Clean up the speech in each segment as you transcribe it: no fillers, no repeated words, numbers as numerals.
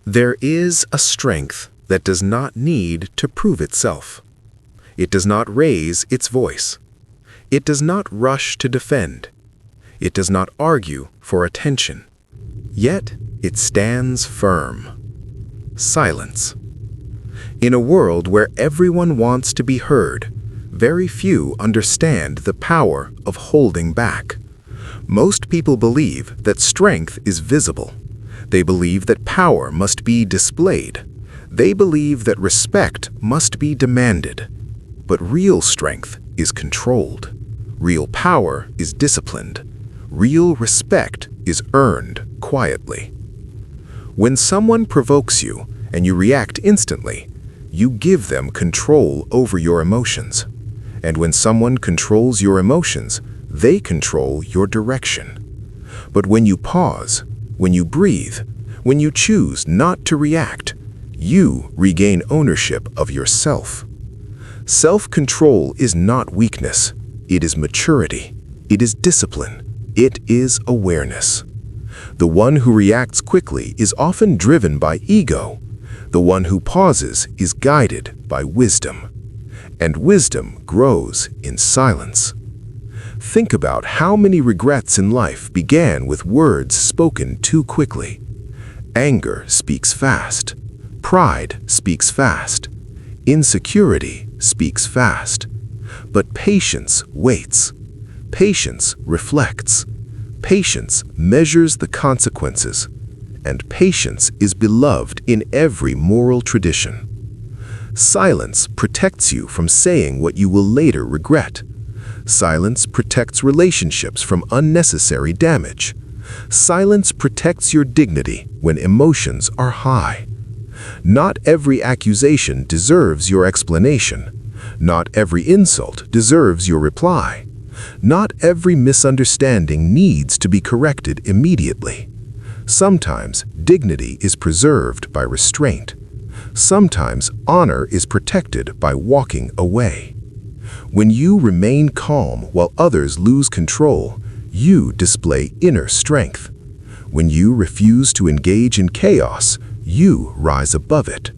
There is a strength that does not need to prove itself. It does not raise its voice. It does not rush to defend. It does not argue for attention. Yet it stands firm. Silence. In a world where everyone wants to be heard, very few understand the power of holding back. Most people believe that strength is visible. They believe that power must be displayed. They believe that respect must be demanded. But real strength is controlled. Real power is disciplined. Real respect is earned quietly. When someone provokes you and you react instantly, you give them control over your emotions. And when someone controls your emotions, they control your direction. But when you pause, when you breathe, when you choose not to react, you regain ownership of yourself. Self-control is not weakness. It is maturity. It is discipline. It is awareness. The one who reacts quickly is often driven by ego. The one who pauses is guided by wisdom. And wisdom grows in silence. Think about how many regrets in life began with words spoken too quickly. Anger speaks fast. Pride speaks fast. Insecurity speaks fast. But patience waits. Patience reflects. Patience measures the consequences. And patience is beloved in every moral tradition. Silence protects you from saying what you will later regret. Silence protects relationships from unnecessary damage. Silence protects your dignity when emotions are high. Not every accusation deserves your explanation. Not every insult deserves your reply. Not every misunderstanding needs to be corrected immediately. Sometimes dignity is preserved by restraint. Sometimes honor is protected by walking away. When you remain calm while others lose control, you display inner strength. When you refuse to engage in chaos, you rise above it.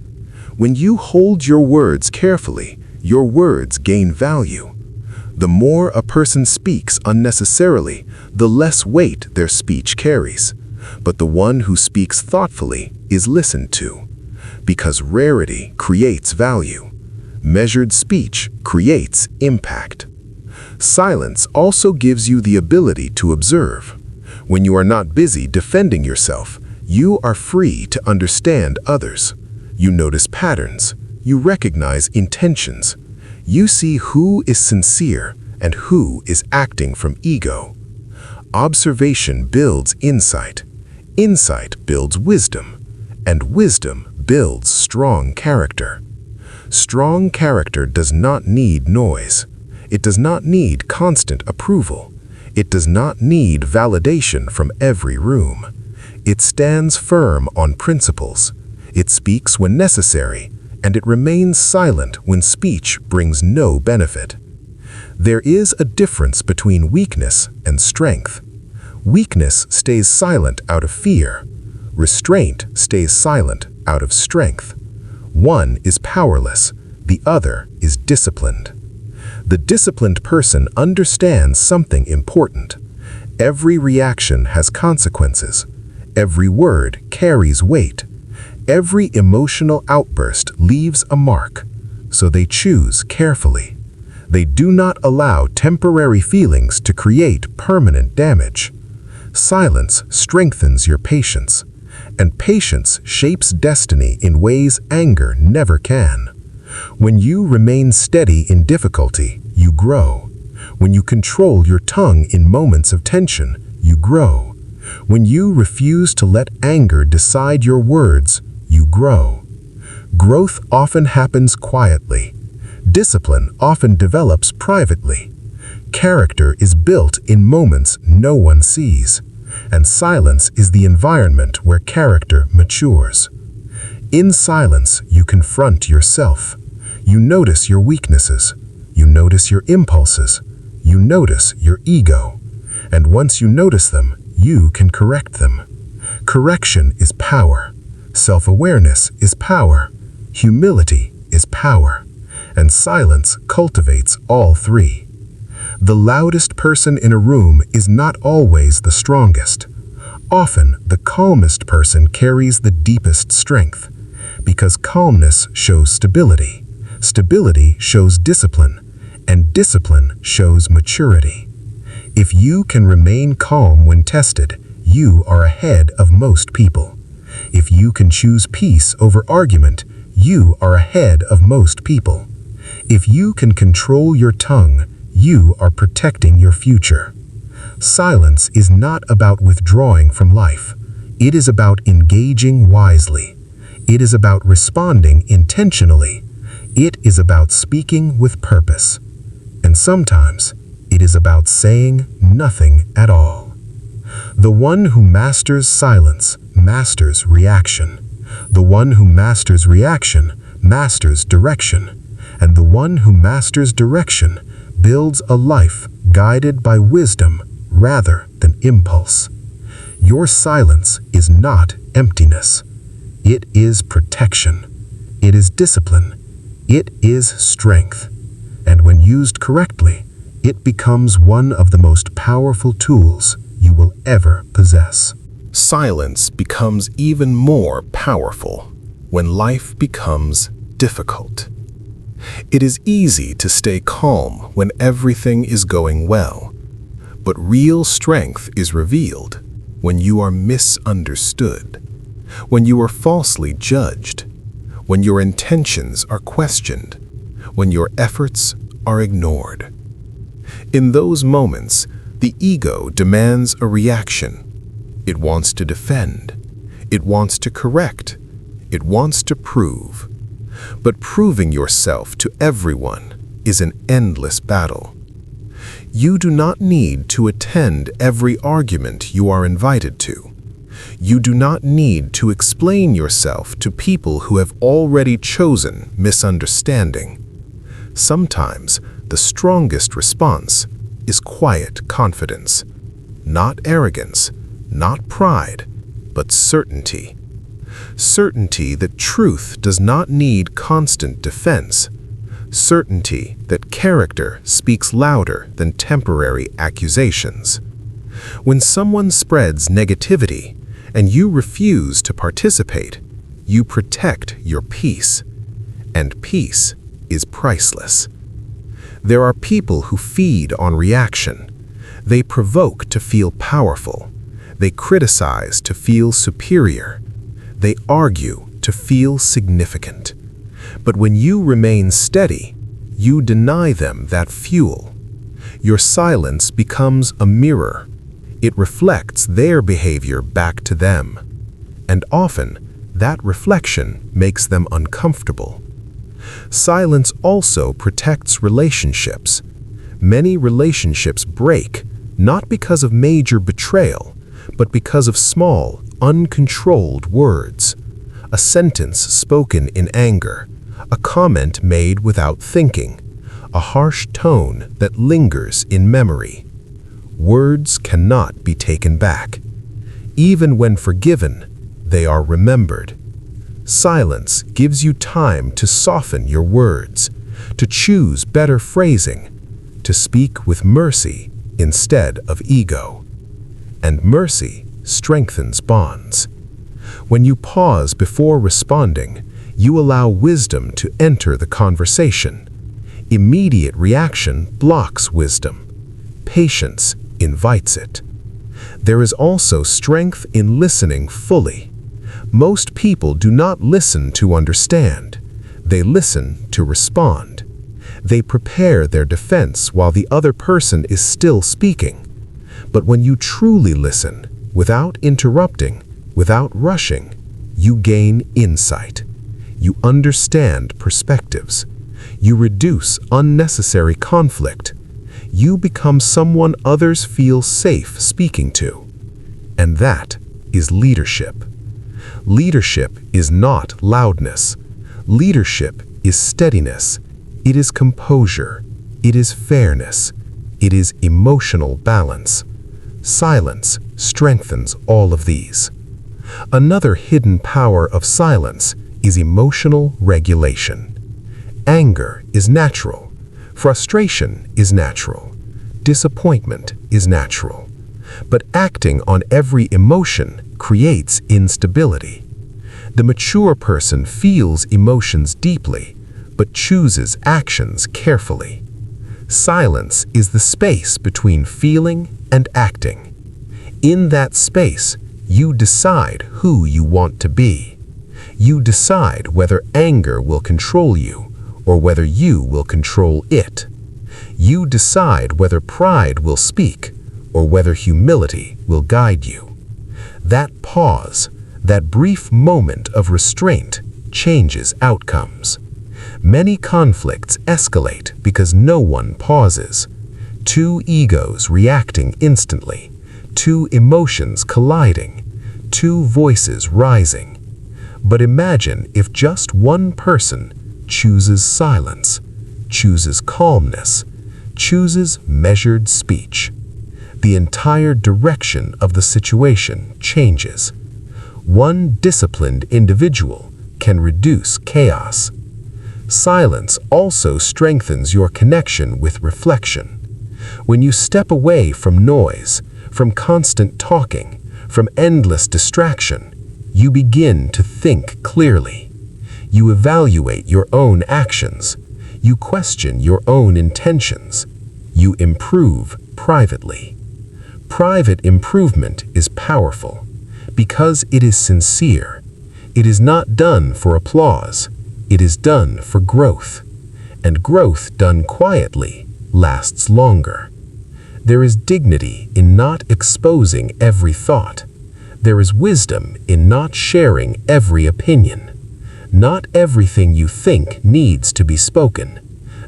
When you hold your words carefully, your words gain value. The more a person speaks unnecessarily, the less weight their speech carries. But the one who speaks thoughtfully is listened to. Because rarity creates value. Measured speech creates impact. Silence also gives you the ability to observe. When you are not busy defending yourself, you are free to understand others. You notice patterns. You recognize intentions. You see who is sincere and who is acting from ego. Observation builds insight. Insight builds wisdom. And wisdom builds strong character. Strong character does not need noise. It does not need constant approval. It does not need validation from every room. It stands firm on principles. It speaks when necessary, and it remains silent when speech brings no benefit. There is a difference between weakness and strength. Weakness stays silent out of fear. Restraint stays silent out of strength. One is powerless, the other is disciplined. The disciplined person understands something important. Every reaction has consequences. Every word carries weight. Every emotional outburst leaves a mark, so they choose carefully. They do not allow temporary feelings to create permanent damage. Silence strengthens your patience, and patience shapes destiny in ways anger never can. When you remain steady in difficulty, you grow. When you control your tongue in moments of tension, you grow. When you refuse to let anger decide your words, you grow. Growth often happens quietly. Discipline often develops privately. Character is built in moments no one sees, and silence is the environment where character matures. In silence, you confront yourself. You notice your weaknesses. You notice your impulses. You notice your ego. And once you notice them, you can correct them. Correction is power. Self-awareness is power, humility is power, and silence cultivates all three. The loudest person in a room is not always the strongest. Often, the calmest person carries the deepest strength, because calmness shows stability, stability shows discipline, and discipline shows maturity. If you can remain calm when tested, you are ahead of most people. If you can choose peace over argument, you are ahead of most people. If you can control your tongue, you are protecting your future. Silence is not about withdrawing from life. It is about engaging wisely. It is about responding intentionally. It is about speaking with purpose. And sometimes, it is about saying nothing at all. The one who masters silence masters reaction. The one who masters reaction masters direction. And the one who masters direction builds a life guided by wisdom rather than impulse. Your silence is not emptiness. It is protection. It is discipline. It is strength. And when used correctly, it becomes one of the most powerful tools you will ever possess. Silence becomes even more powerful when life becomes difficult. It is easy to stay calm when everything is going well, but real strength is revealed when you are misunderstood, when you are falsely judged, when your intentions are questioned, when your efforts are ignored. In those moments, the ego demands a reaction. It wants to defend. It wants to correct. It wants to prove. But proving yourself to everyone is an endless battle. You do not need to attend every argument you are invited to. You do not need to explain yourself to people who have already chosen misunderstanding. Sometimes the strongest response is quiet confidence, not arrogance, not pride, but certainty. Certainty that truth does not need constant defense. Certainty that character speaks louder than temporary accusations. When someone spreads negativity and you refuse to participate, you protect your peace. And peace is priceless. There are people who feed on reaction. They provoke to feel powerful. They criticize to feel superior. They argue to feel significant. But when you remain steady, you deny them that fuel. Your silence becomes a mirror. It reflects their behavior back to them. And often, that reflection makes them uncomfortable. Silence also protects relationships. Many relationships break, not because of major betrayal, but because of small, uncontrolled words. A sentence spoken in anger, a comment made without thinking, a harsh tone that lingers in memory. Words cannot be taken back. Even when forgiven, they are remembered. Silence gives you time to soften your words, to choose better phrasing, to speak with mercy instead of ego. And mercy strengthens bonds. When you pause before responding, you allow wisdom to enter the conversation. Immediate reaction blocks wisdom. Patience invites it. There is also strength in listening fully. Most people do not listen to understand. They listen to respond. They prepare their defense while the other person is still speaking. But when you truly listen, without interrupting, without rushing, you gain insight. You understand perspectives. You reduce unnecessary conflict. You become someone others feel safe speaking to. And that is leadership. Leadership is not loudness. Leadership is steadiness. It is composure. It is fairness. It is emotional balance. Silence strengthens all of these. Another hidden power of silence is emotional regulation. Anger is natural. Frustration is natural. Disappointment is natural. But acting on every emotion creates instability. The mature person feels emotions deeply, but chooses actions carefully. Silence is the space between feeling and acting. In that space, you decide who you want to be. You decide whether anger will control you or whether you will control it. You decide whether pride will speak or whether humility will guide you. That pause, that brief moment of restraint, changes outcomes. Many conflicts escalate because no one pauses. Two egos reacting instantly, two emotions colliding, two voices rising. But imagine if just one person chooses silence, chooses calmness, chooses measured speech. The entire direction of the situation changes. One disciplined individual can reduce chaos. Silence also strengthens your connection with reflection. When you step away from noise, from constant talking, from endless distraction, you begin to think clearly. You evaluate your own actions. You question your own intentions. You improve privately. Private improvement is powerful because it is sincere. It is not done for applause. It is done for growth. And growth done quietly lasts longer. There is dignity in not exposing every thought. There is wisdom in not sharing every opinion. Not everything you think needs to be spoken.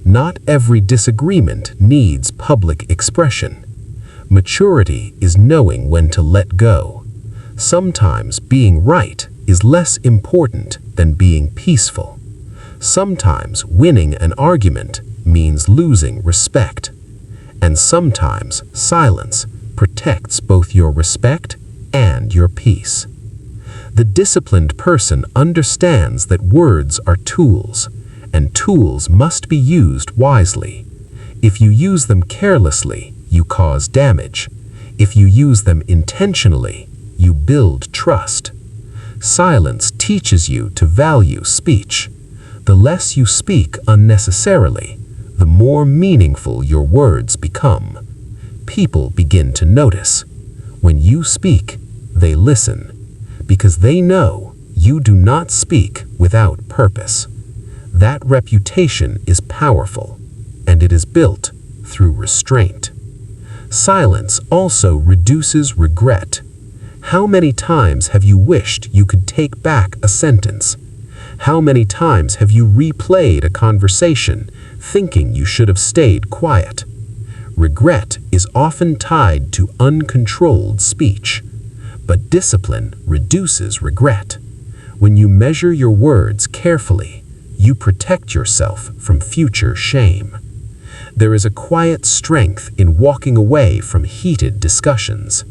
Not every disagreement needs public expression. Maturity is knowing when to let go. Sometimes being right is less important than being peaceful. Sometimes winning an argument means losing respect. And sometimes silence protects both your respect and your peace. The disciplined person understands that words are tools, and tools must be used wisely. If you use them carelessly, you cause damage. If you use them intentionally, you build trust. Silence teaches you to value speech. The less you speak unnecessarily, the more meaningful your words become. People begin to notice. When you speak, they listen, because they know you do not speak without purpose. That reputation is powerful, and it is built through restraint. Silence also reduces regret. How many times have you wished you could take back a sentence? How many times have you replayed a conversation thinking you should have stayed quiet? Regret is often tied to uncontrolled speech, but discipline reduces regret. When you measure your words carefully, you protect yourself from future shame. There is a quiet strength in walking away from heated discussions,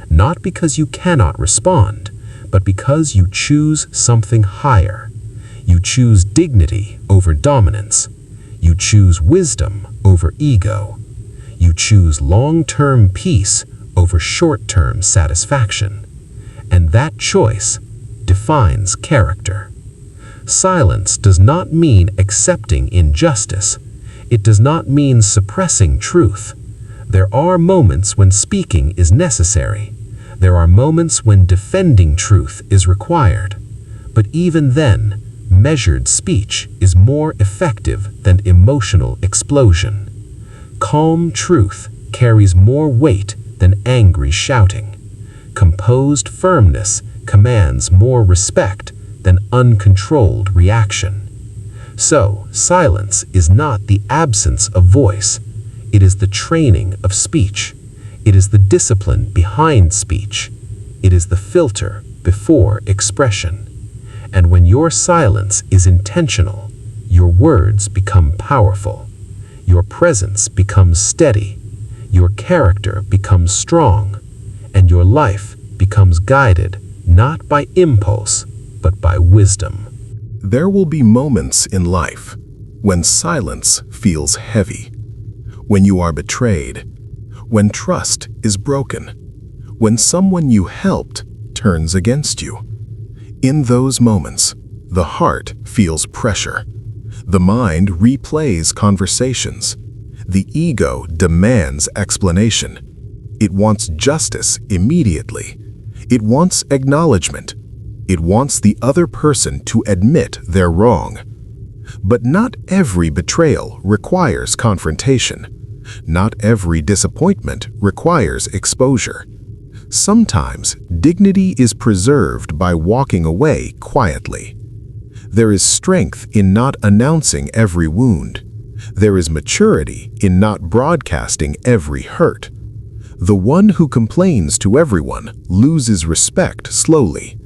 not because you cannot respond, but because you choose something higher. You choose dignity over dominance. You choose wisdom over ego. You choose long-term peace over short-term satisfaction. And that choice defines character. Silence does not mean accepting injustice. It does not mean suppressing truth. There are moments when speaking is necessary. There are moments when defending truth is required. But even then, measured speech is more effective than emotional explosion. Calm truth carries more weight than angry shouting. Composed firmness commands more respect than uncontrolled reaction. So, silence is not the absence of voice. It is the training of speech. It is the discipline behind speech. It is the filter before expression. And when your silence is intentional, your words become powerful. Your presence becomes steady. Your character becomes strong. And your life becomes guided not by impulse, but by wisdom. There will be moments in life when silence feels heavy, when you are betrayed, when trust is broken, when someone you helped turns against you. In those moments, the heart feels pressure. The mind replays conversations. The ego demands explanation. It wants justice immediately. It wants acknowledgement. It wants the other person to admit they're wrong. But not every betrayal requires confrontation. Not every disappointment requires exposure. Sometimes dignity is preserved by walking away quietly. There is strength in not announcing every wound. There is maturity in not broadcasting every hurt. The one who complains to everyone loses respect slowly,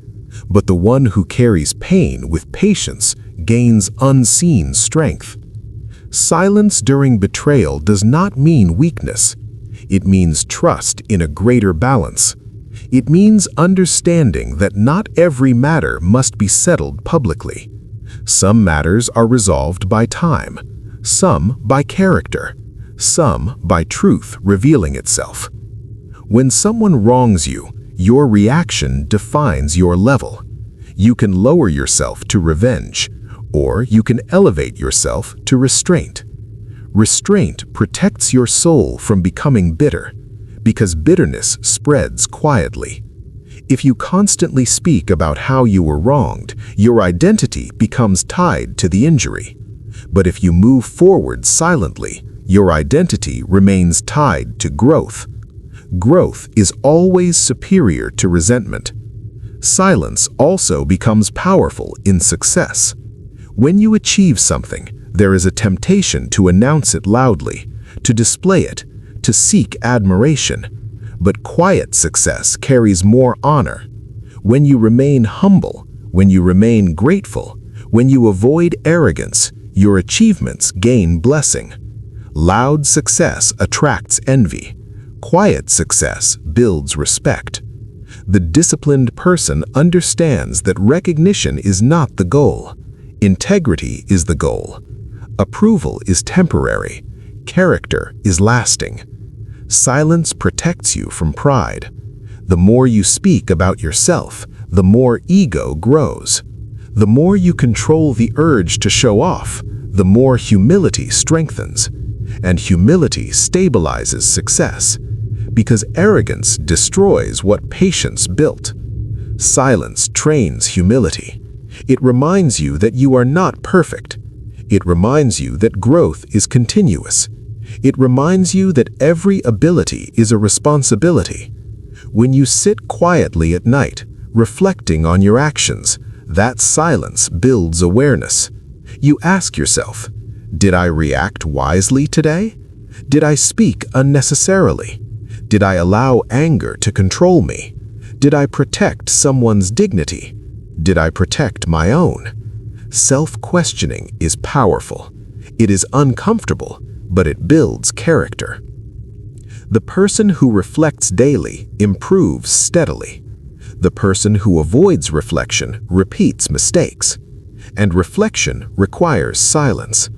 but the one who carries pain with patience gains unseen strength. Silence during betrayal does not mean weakness. It means trust in a greater balance. It means understanding that not every matter must be settled publicly. Some matters are resolved by time, some by character, some by truth revealing itself. When someone wrongs you, your reaction defines your level. You can lower yourself to revenge, or you can elevate yourself to restraint. Restraint protects your soul from becoming bitter, because bitterness spreads quietly. If you constantly speak about how you were wronged, your identity becomes tied to the injury. But if you move forward silently, your identity remains tied to growth. Growth is always superior to resentment. Silence also becomes powerful in success. When you achieve something, there is a temptation to announce it loudly, to display it, to seek admiration. But quiet success carries more honor. When you remain humble, when you remain grateful, when you avoid arrogance, your achievements gain blessing. Loud success attracts envy. Quiet success builds respect. The disciplined person understands that recognition is not the goal. Integrity is the goal. Approval is temporary. Character is lasting. Silence protects you from pride. The more you speak about yourself, the more ego grows. The more you control the urge to show off, the more humility strengthens. And humility stabilizes success, because arrogance destroys what patience built. Silence trains humility. It reminds you that you are not perfect. It reminds you that growth is continuous. It reminds you that every ability is a responsibility. When you sit quietly at night, reflecting on your actions, that silence builds awareness. You ask yourself, did I react wisely today? Did I speak unnecessarily? Did I allow anger to control me? Did I protect someone's dignity? Did I protect my own? Self-questioning is powerful. It is uncomfortable, but it builds character. The person who reflects daily improves steadily. The person who avoids reflection repeats mistakes. And reflection requires silence.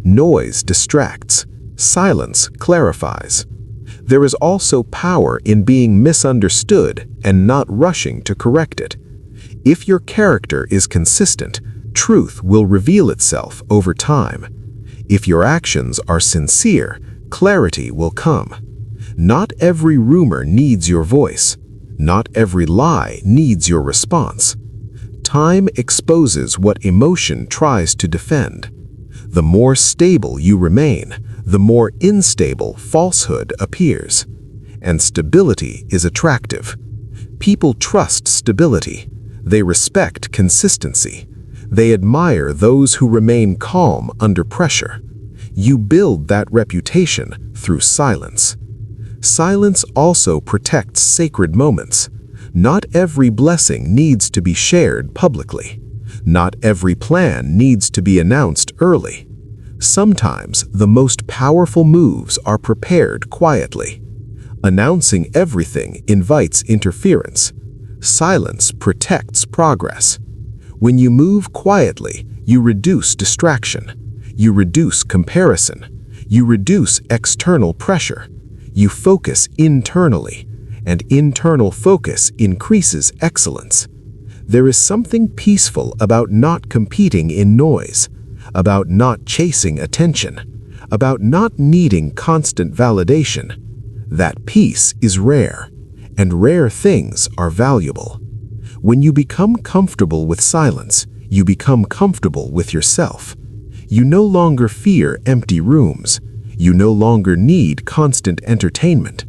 Noise distracts. Silence clarifies. There is also power in being misunderstood and not rushing to correct it. If your character is consistent, truth will reveal itself over time. If your actions are sincere, clarity will come. Not every rumor needs your voice. Not every lie needs your response. Time exposes what emotion tries to defend. The more stable you remain, the more unstable falsehood appears. And stability is attractive. People trust stability. They respect consistency. They admire those who remain calm under pressure. You build that reputation through silence. Silence also protects sacred moments. Not every blessing needs to be shared publicly. Not every plan needs to be announced early. Sometimes the most powerful moves are prepared quietly. Announcing everything invites interference. Silence protects progress. When you move quietly, you reduce distraction. You reduce comparison. You reduce external pressure. You focus internally, and internal focus increases excellence. There is something peaceful about not competing in noise, about not chasing attention, about not needing constant validation. That peace is rare, and rare things are valuable. When you become comfortable with silence, you become comfortable with yourself. You no longer fear empty rooms. You no longer need constant entertainment.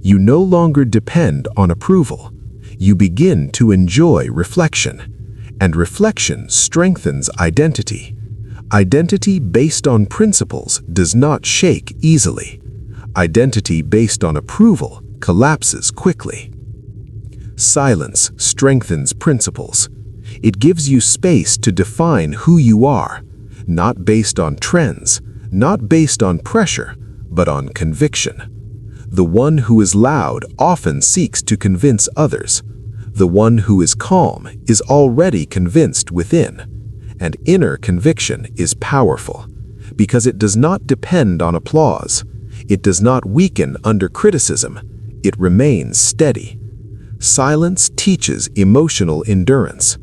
You no longer depend on approval. You begin to enjoy reflection, and reflection strengthens identity. Identity based on principles does not shake easily. Identity based on approval collapses quickly. Silence strengthens principles. It gives you space to define who you are, not based on trends, not based on pressure, but on conviction. The one who is loud often seeks to convince others. The one who is calm is already convinced within, and inner conviction is powerful because it does not depend on applause. It does not weaken under criticism. It remains steady. Silence teaches emotional endurance.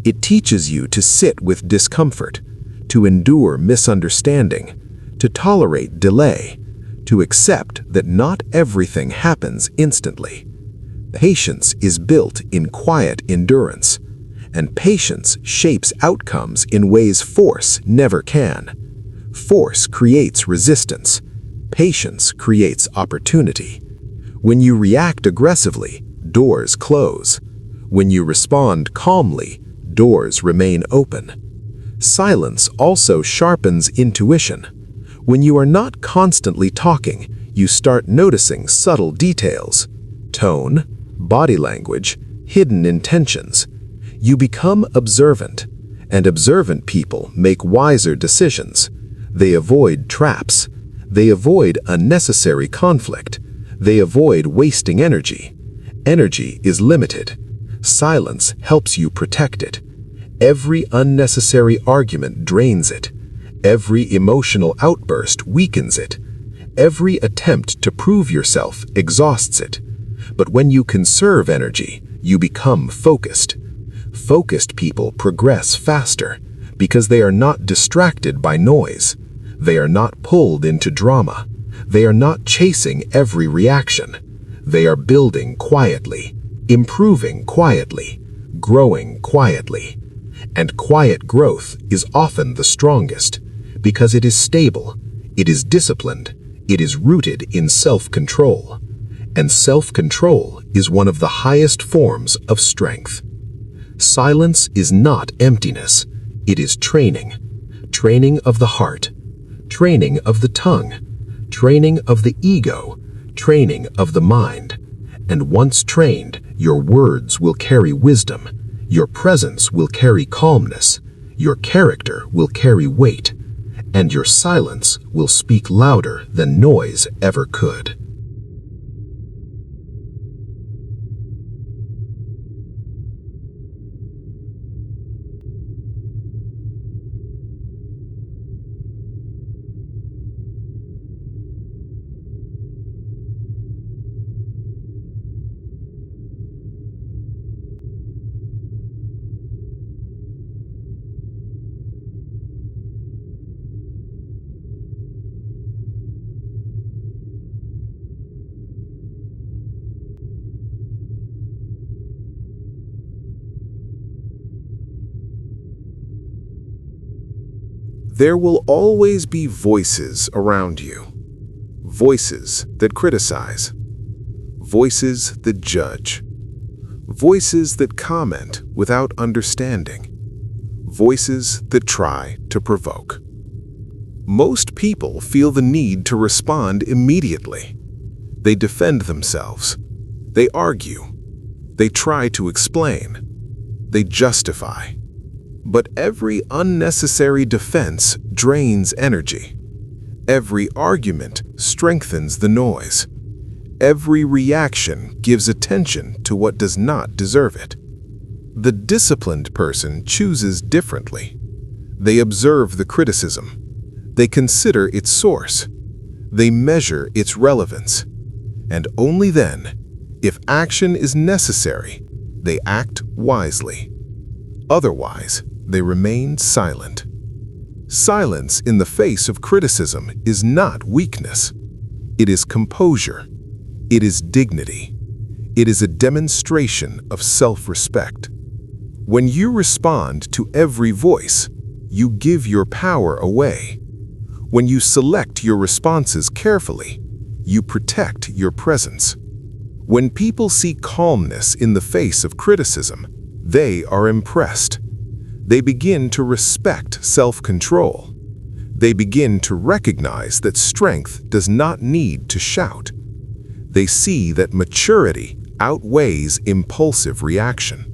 It teaches you to sit with discomfort, to endure misunderstanding, to tolerate delay, to accept that not everything happens instantly. Patience is built in quiet endurance, and patience shapes outcomes in ways force never can. Force creates resistance. Patience creates opportunity. When you react aggressively, doors close. When you respond calmly, doors remain open. Silence also sharpens intuition. When you are not constantly talking, you start noticing subtle details, tone, body language, hidden intentions. You become observant, and observant people make wiser decisions. They avoid traps. They avoid unnecessary conflict. They avoid wasting energy. Energy is limited. Silence helps you protect it. Every unnecessary argument drains it. Every emotional outburst weakens it. Every attempt to prove yourself exhausts it. But when you conserve energy, you become focused. Focused people progress faster because they are not distracted by noise. They are not pulled into drama. They are not chasing every reaction. They are building quietly, improving quietly, growing quietly. And quiet growth is often the strongest because it is stable, it is disciplined, it is rooted in self-control. And self-control is one of the highest forms of strength. Silence is not emptiness, it is training. Training of the heart, training of the tongue, training of the ego, training of the mind. And once trained, your words will carry wisdom, your presence will carry calmness, your character will carry weight, and your silence will speak louder than noise ever could. There will always be voices around you. Voices that criticize. Voices that judge. Voices that comment without understanding. Voices that try to provoke. Most people feel the need to respond immediately. They defend themselves. They argue. They try to explain. They justify. But every unnecessary defense drains energy. Every argument strengthens the noise. Every reaction gives attention to what does not deserve it. The disciplined person chooses differently. They observe the criticism. They consider its source. They measure its relevance. And only then, if action is necessary, they act wisely. Otherwise, they remain silent. Silence in the face of criticism is not weakness. It is composure. It is dignity. It is a demonstration of self-respect. When you respond to every voice, you give your power away. When you select your responses carefully, you protect your presence. When people see calmness in the face of criticism, they are impressed. They begin to respect self-control. They begin to recognize that strength does not need to shout. They see that maturity outweighs impulsive reaction.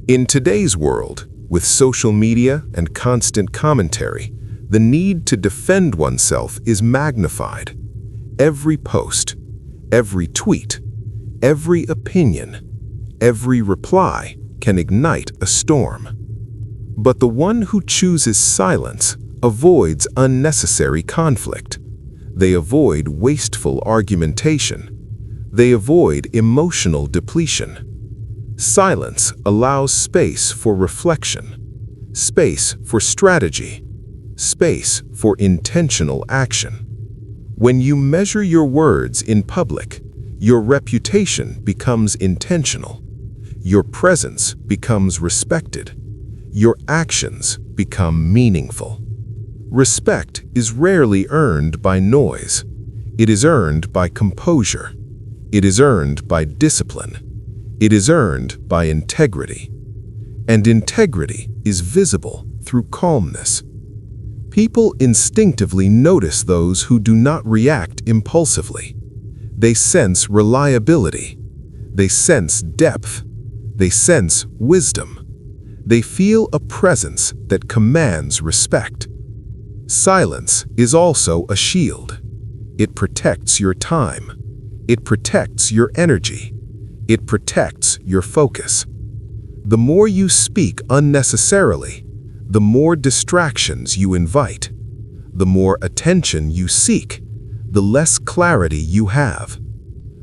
In today's world, with social media and constant commentary, the need to defend oneself is magnified. Every post, every tweet, every opinion, every reply can ignite a storm. But the one who chooses silence avoids unnecessary conflict. They avoid wasteful argumentation. They avoid emotional depletion. Silence allows space for reflection, space for strategy, space for intentional action. When you measure your words in public, your reputation becomes intentional. Your presence becomes respected. Your actions become meaningful. Respect is rarely earned by noise. It is earned by composure. It is earned by discipline. It is earned by integrity. And integrity is visible through calmness. People instinctively notice those who do not react impulsively. They sense reliability. They sense depth. They sense wisdom. They feel a presence that commands respect. Silence is also a shield. It protects your time. It protects your energy. It protects your focus. The more you speak unnecessarily, the more distractions you invite. The more attention you seek, the less clarity you have.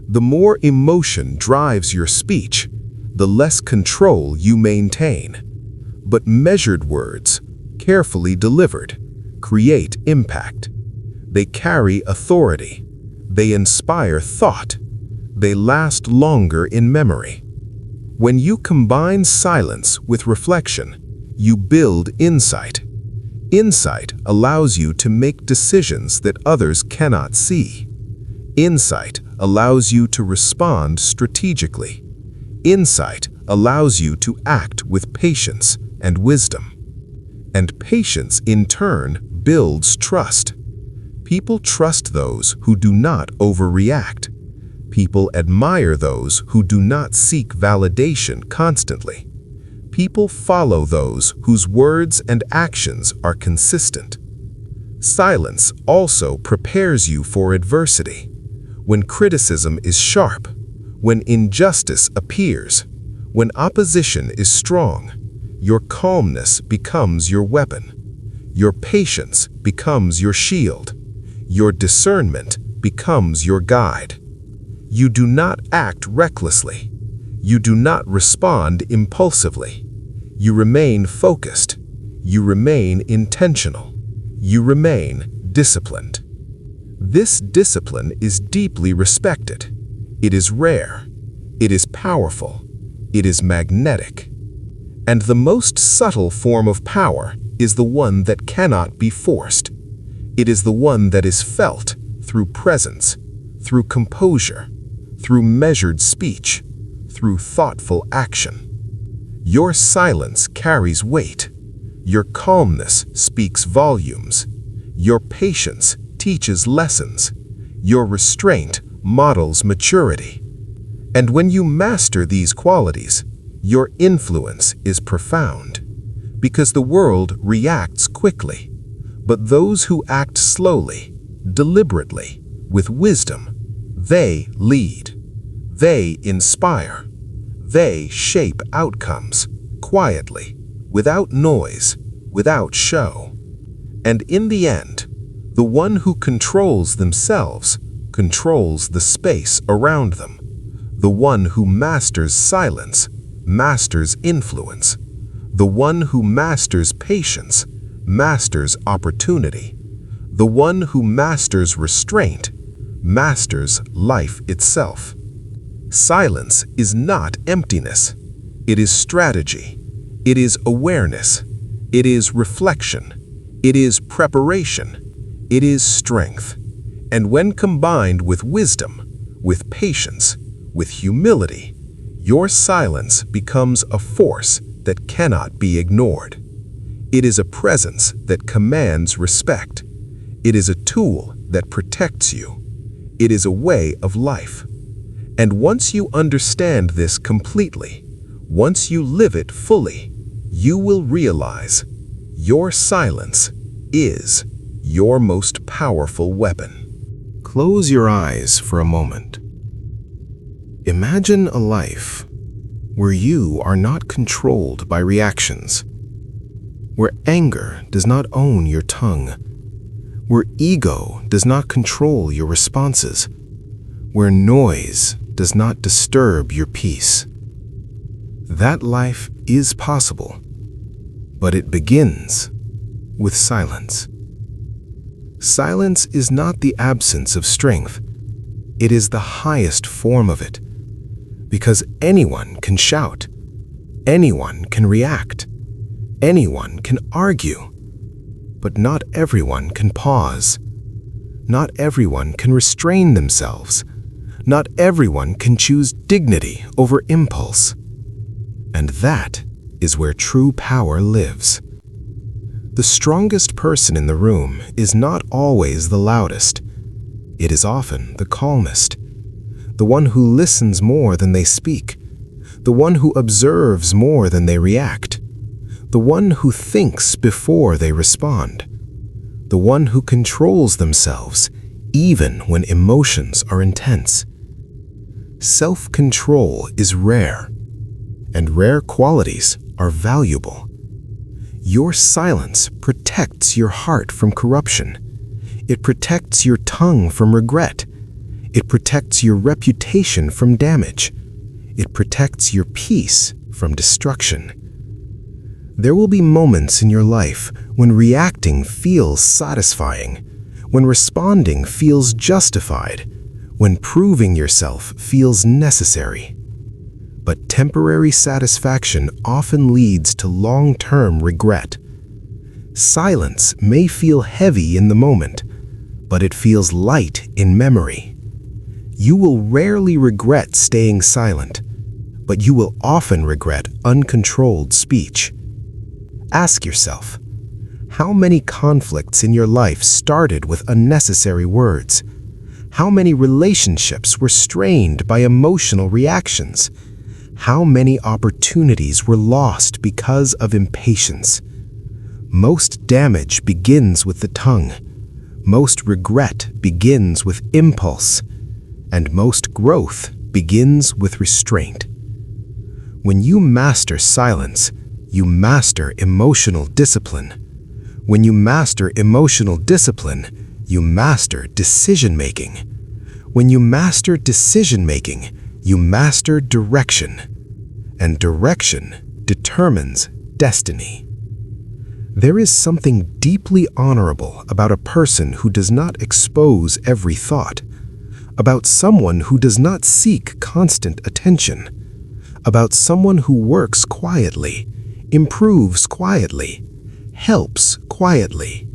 The more emotion drives your speech, the less control you maintain. But measured words, carefully delivered, create impact. They carry authority. They inspire thought. They last longer in memory. When you combine silence with reflection, you build insight. Insight allows you to make decisions that others cannot see. Insight allows you to respond strategically. Insight allows you to act with patience and wisdom. And patience, in turn, builds trust. People trust those who do not overreact. People admire those who do not seek validation constantly. People follow those whose words and actions are consistent. Silence also prepares you for adversity. When criticism is sharp, when injustice appears, when opposition is strong, your calmness becomes your weapon. Your patience becomes your shield. Your discernment becomes your guide. You do not act recklessly. You do not respond impulsively. You remain focused. You remain intentional. You remain disciplined. This discipline is deeply respected. It is rare. It is powerful. It is magnetic. And the most subtle form of power is the one that cannot be forced. It is the one that is felt through presence, through composure, through measured speech, through thoughtful action. Your silence carries weight. Your calmness speaks volumes. Your patience teaches lessons. Your restraint models maturity. And when you master these qualities, your influence is profound. Because the world reacts quickly, but those who act slowly, deliberately, with wisdom, They lead. They inspire. They shape outcomes, quietly, without noise, without show. And in the end, the one who controls themselves controls the space around them. The one who masters silence masters influence. The one who masters patience masters opportunity. The one who masters restraint masters life itself. Silence is not emptiness. It is strategy. It is awareness. It is reflection. It is preparation. It is strength. And when combined with wisdom, with patience, with humility, your silence becomes a force that cannot be ignored. It is a presence that commands respect. It is a tool that protects you. It is a way of life. And once you understand this completely, once you live it fully, you will realize your silence is your most powerful weapon. Close your eyes for a moment. Imagine a life where you are not controlled by reactions, where anger does not own your tongue, where ego does not control your responses, where noise does not disturb your peace. That life is possible, but it begins with silence. Silence is not the absence of strength. It is the highest form of it, because anyone can shout, anyone can react, anyone can argue, but not everyone can pause. Not everyone can restrain themselves. Not everyone can choose dignity over impulse. And that is where true power lives. The strongest person in the room is not always the loudest. It is often the calmest, the one who listens more than they speak, the one who observes more than they react, the one who thinks before they respond, the one who controls themselves even when emotions are intense. Self-control is rare, and rare qualities are valuable. Your silence protects your heart from corruption. It protects your tongue from regret. It protects your reputation from damage. It protects your peace from destruction. There will be moments in your life when reacting feels satisfying, when responding feels justified, when proving yourself feels necessary. But temporary satisfaction often leads to long-term regret. Silence may feel heavy in the moment, but it feels light in memory. You will rarely regret staying silent, but you will often regret uncontrolled speech. Ask yourself, how many conflicts in your life started with unnecessary words? How many relationships were strained by emotional reactions? How many opportunities were lost because of impatience? Most damage begins with the tongue. Most regret begins with impulse. And most growth begins with restraint. When you master silence, you master emotional discipline. When you master emotional discipline, you master decision-making. When you master decision-making, you master direction. And direction determines destiny. There is something deeply honorable about a person who does not expose every thought, about someone who does not seek constant attention, about someone who works quietly, improves quietly, helps quietly,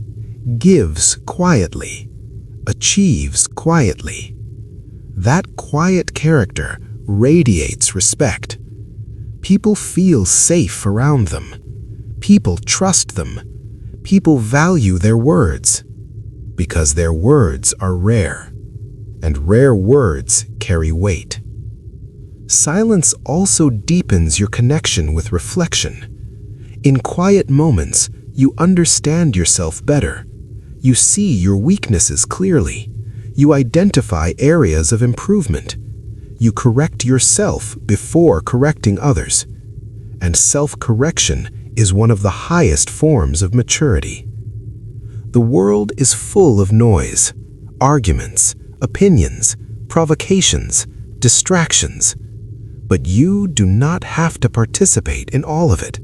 gives quietly, achieves quietly. That quiet character radiates respect. People feel safe around them. People trust them. People value their words because their words are rare, and rare words carry weight. Silence also deepens your connection with reflection. In quiet moments, you understand yourself better. You see your weaknesses clearly. You identify areas of improvement. You correct yourself before correcting others. And self-correction is one of the highest forms of maturity. The world is full of noise, arguments, opinions, provocations, distractions. But you do not have to participate in all of it.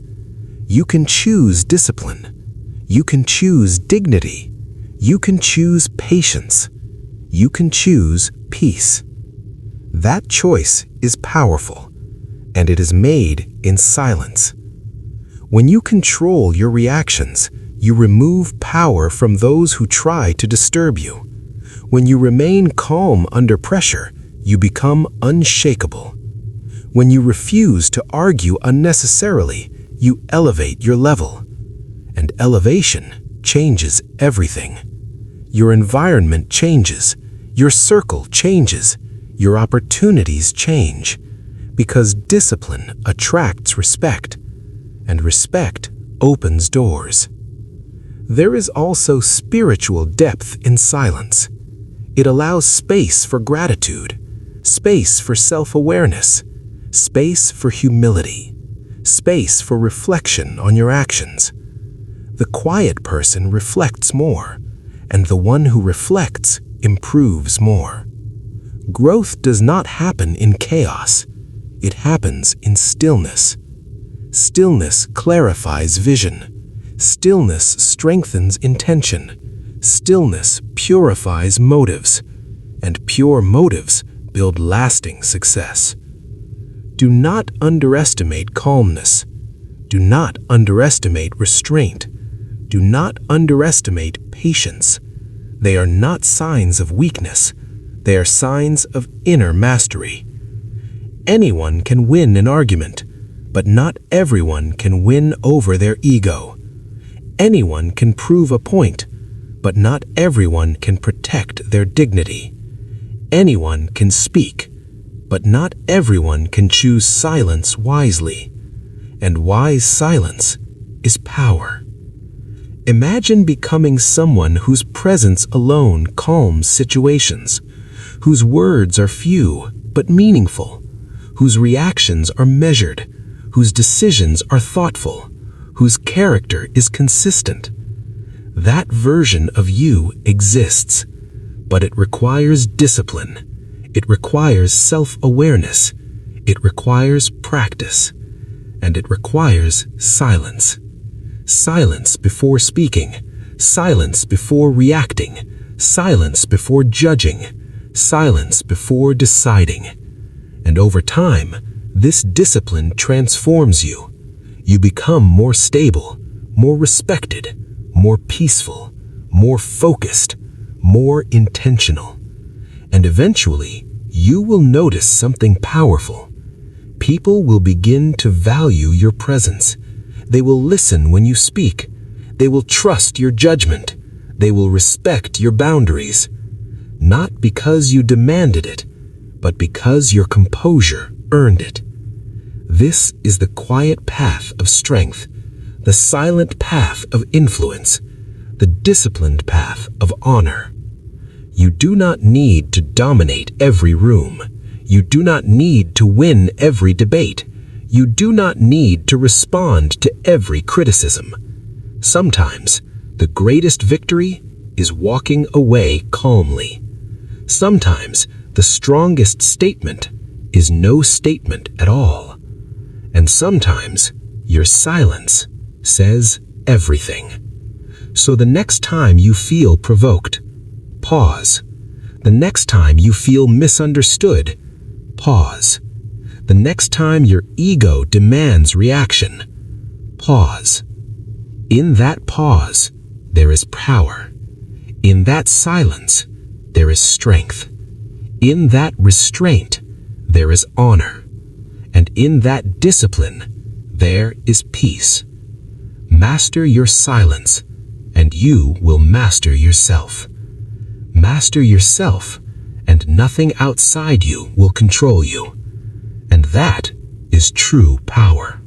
You can choose discipline. You can choose dignity. You can choose patience. You can choose peace. That choice is powerful, and it is made in silence. When you control your reactions, you remove power from those who try to disturb you. When you remain calm under pressure, you become unshakable. When you refuse to argue unnecessarily, you elevate your level. And elevation changes everything. Your environment changes. Your circle changes. Your opportunities change. Because discipline attracts respect, and respect opens doors. There is also spiritual depth in silence. It allows space for gratitude, space for self-awareness, space for humility, space for reflection on your actions. The quiet person reflects more, and the one who reflects improves more. Growth does not happen in chaos. It happens in stillness. Stillness clarifies vision. Stillness strengthens intention. Stillness purifies motives. And pure motives build lasting success. Do not underestimate calmness. Do not underestimate restraint. Do not underestimate patience. They are not signs of weakness. They are signs of inner mastery. Anyone can win an argument, but not everyone can win over their ego. Anyone can prove a point, but not everyone can protect their dignity. Anyone can speak, but not everyone can choose silence wisely. And wise silence is power. Imagine becoming someone whose presence alone calms situations, whose words are few but meaningful, whose reactions are measured, whose decisions are thoughtful, whose character is consistent. That version of you exists, but it requires discipline. It requires self-awareness. It requires practice. And it requires silence. Silence before speaking. Silence before reacting. Silence before judging. Silence before deciding. And over time, this discipline transforms you. You become more stable, more respected, more peaceful, more focused, more intentional. And eventually, you will notice something powerful. People will begin to value your presence. They will listen when you speak. They will trust your judgment. They will respect your boundaries. Not because you demanded it, but because your composure earned it. This is the quiet path of strength, the silent path of influence, the disciplined path of honor. You do not need to dominate every room. You do not need to win every debate. You do not need to respond to every criticism. Sometimes, the greatest victory is walking away calmly. Sometimes, the strongest statement is no statement at all. And sometimes, your silence says everything. So the next time you feel provoked, pause. The next time you feel misunderstood, pause. The next time your ego demands reaction, pause. In that pause, there is power. In that silence, there is strength. In that restraint, there is honor. And in that discipline, there is peace. Master your silence, and you will master yourself. Master yourself, and nothing outside you will control you. And that is true power.